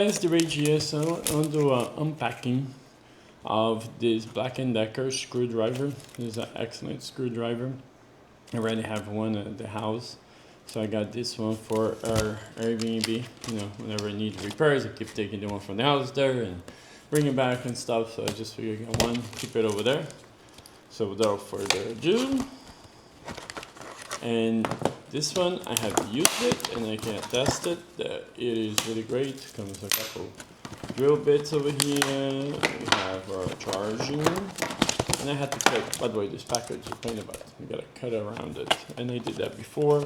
Guys, the here, so on the unpacking of this BLACK+DECKER screwdriver. This is an excellent screwdriver. I already have one at the house, so I got this one for our Airbnb. You know, whenever I need repairs, I keep taking the one from the house there and bring it back and stuff. So I just figured I got one, keep it over there. So without further ado, and this one I have used it and I can attest it that it is really great. Comes with a couple drill bits over here. We have our charging, and I had to cut. By the way, this package is pain about it. You gotta cut around it, and I did that before,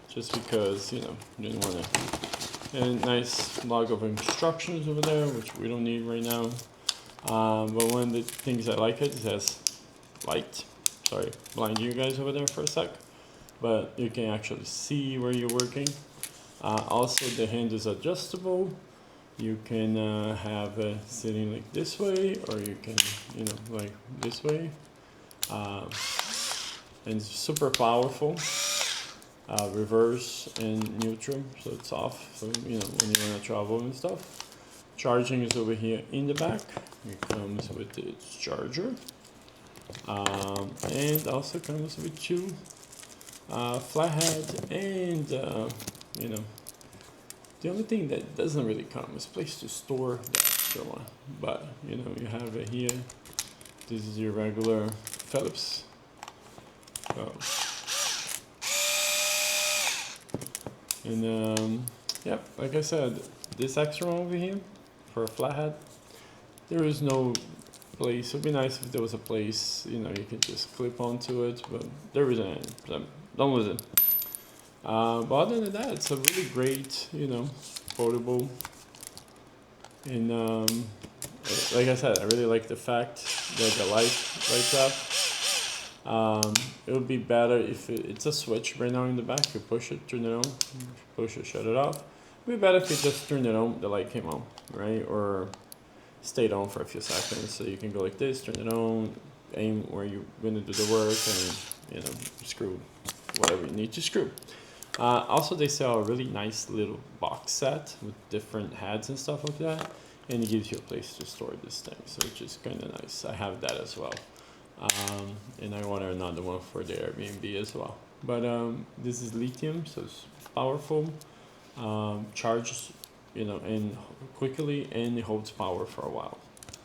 just because didn't want to. And nice log of instructions over there, which we don't need right now. But one of the things I like it has light. Sorry, blind you guys over there for a sec. But you can actually see where you're working. Also, the hand is adjustable. You can have it sitting like this way, or you can, like this way. And it's super powerful. Reverse and neutral, so it's off. So when you want to travel and stuff. Charging is over here in the back. It comes with its charger, and also comes with two flathead, and the only thing that doesn't really come is a place to store the extra one. But you have it here. This is your regular Phillips. And yeah, like I said, this extra one over here for a flathead, there is no place. It would be nice if there was a place, you could just clip onto it, but there isn't any. So don't lose it. But other than that, it's a really great, foldable. And like I said, I really like the fact that the light lights up. It would be better if it's a switch right now in the back. You push it, turn it on, push it, shut it off. It would be better if you just turned it on, the light came on, right? Or stayed on for a few seconds, so you can go like this, turn it on, aim where you're gonna do the work, and screw whatever you need to screw. Also, they sell a really nice little box set with different heads and stuff like that, and it gives you a place to store this thing, so it's just kind of nice. I have that as well, and I ordered another one for the Airbnb as well. But this is lithium, so it's powerful, charges and quickly, and it holds power for a while.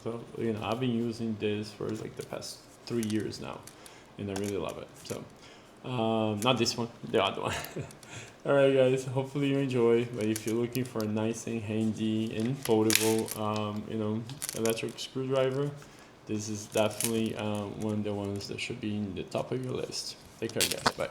So I've been using this for like the past 3 years now, and I really love it. So not this one, the other one. All right, guys, hopefully you enjoy. But if you're looking for a nice and handy and foldable electric screwdriver, this is definitely one of the ones that should be in the top of your list. Take care, guys. Bye.